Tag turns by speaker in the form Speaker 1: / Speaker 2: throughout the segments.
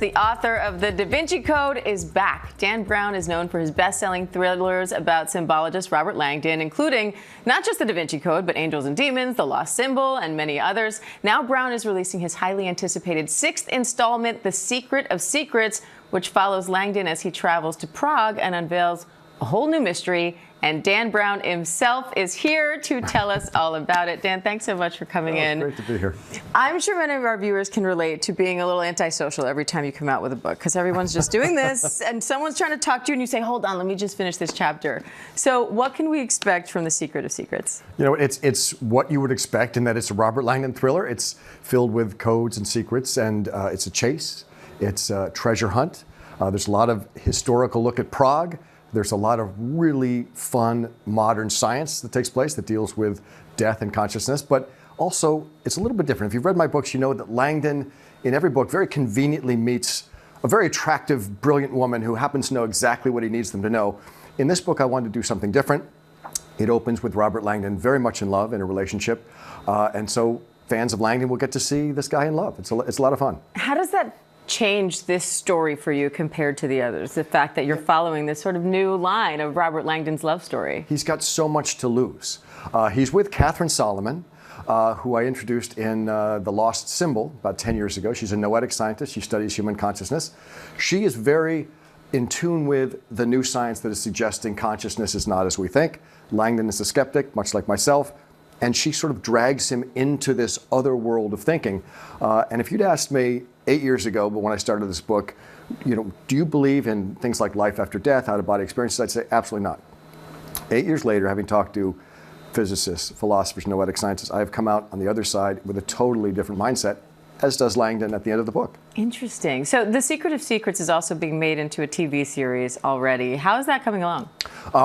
Speaker 1: The author of the DaVinci Code is back. Dan Brown is known for his best-selling thrillers about symbologist Robert Langdon, including not just the DaVinci Code, but Angels and Demons, The Lost Symbol, and many others. Now Brown is releasing his highly anticipated sixth installment, The Secret of Secrets, which follows Langdon as he travels to Prague and unveils a whole new mystery. And Dan Brown himself is here to tell us all about it. Dan, thanks so much for coming in.
Speaker 2: Great to be here.
Speaker 1: I'm sure many of our viewers can relate to being a little antisocial every time you come out with a book, because everyone's just doing this, and someone's trying to talk to you, and you say, hold on, let me just finish this chapter. So what can we expect from The Secret of Secrets?
Speaker 2: You know, it's what you would expect in that it's a Robert Langdon thriller. It's filled with codes and secrets, and it's a chase. It's a treasure hunt. There's a lot of historical look at Prague. There's a lot of really fun modern science that takes place that deals with death and consciousness, but also it's a little bit different. If you've read my books, you know that Langdon, in every book, very conveniently meets a very attractive, brilliant woman who happens to know exactly what he needs them to know. In this book, I wanted to do something different. It opens with Robert Langdon very much in love in a relationship, and so fans of Langdon will get to see this guy in love. It's a lot of fun.
Speaker 1: How does that change this story for you compared to the others? The fact that you're following this sort of new line of Robert Langdon's love story.
Speaker 2: He's got so much to lose. He's with Catherine Solomon, who I introduced in The Lost Symbol about 10 years ago. She's a noetic scientist. She studies human consciousness. She is very in tune with the new science that is suggesting consciousness is not as we think. Langdon is a skeptic, much like myself, and she sort of drags him into this other world of thinking. And if you'd asked me 8 years ago, but when I started this book, you know, do you believe in things like life after death, out-of-body experiences? I'd say absolutely not. 8 years later, having talked to physicists, philosophers, noetic scientists, I have come out on the other side with a totally different mindset, as does Langdon at the end of the book.
Speaker 1: Interesting. So The Secret of Secrets is also being made into a TV series already. How is that coming along?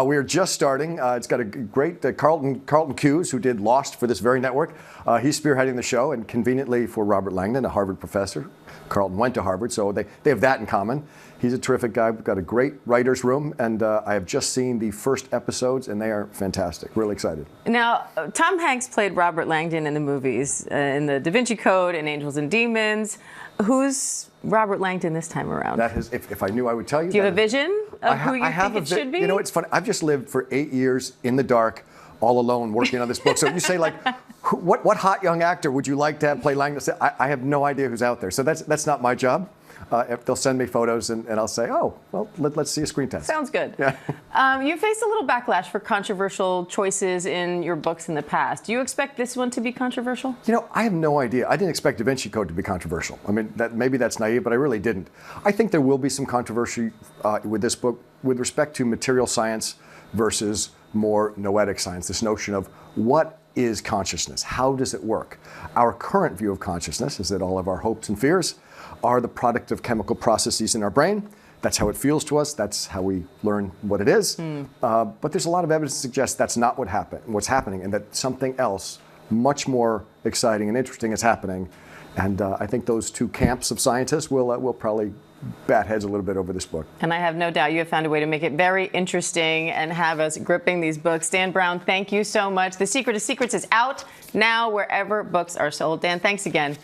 Speaker 2: We are just starting. It's got a great Carlton Cuse, who did Lost for this very network. He's spearheading the show, and conveniently for Robert Langdon, a Harvard professor. Carlton went to Harvard, so they have that in common. He's a terrific guy. We've got a great writer's room, and I have just seen the first episodes, and they are fantastic. Really excited.
Speaker 1: Now, Tom Hanks played Robert Langdon in the movies, in the DaVinci Code and Angels and Demons. Who's Robert Langdon this time around?
Speaker 2: That is, if I knew, I would tell you.
Speaker 1: Do you have a vision of who you think it should be?
Speaker 2: You know, it's funny. I've just lived for 8 years in the dark, all alone, working on this book. So you say, like, what hot young actor would you like to have play Langdon? I have no idea who's out there. So that's not my job. If they'll send me photos, and I'll say, oh, well, let's see a screen test.
Speaker 1: Sounds good. Yeah. You faced a little backlash for controversial choices in your books in the past. Do you expect this one to be controversial?
Speaker 2: You know, I have no idea. I didn't expect DaVinci Code to be controversial. I mean, maybe that's naive, but I really didn't. I think there will be some controversy with this book with respect to material science versus more noetic science, this notion of what is consciousness? How does it work? Our current view of consciousness is that all of our hopes and fears are the product of chemical processes in our brain. That's how it feels to us. That's how we learn what it is. But there's a lot of evidence to suggest that's not what's happening, and that something else much more exciting and interesting is happening. And I think those two camps of scientists will probably bat heads a little bit over this book.
Speaker 1: And I have no doubt you have found a way to make it very interesting and have us gripping these books. Dan Brown, thank you so much. The Secret of Secrets is out now wherever books are sold. Dan, thanks again.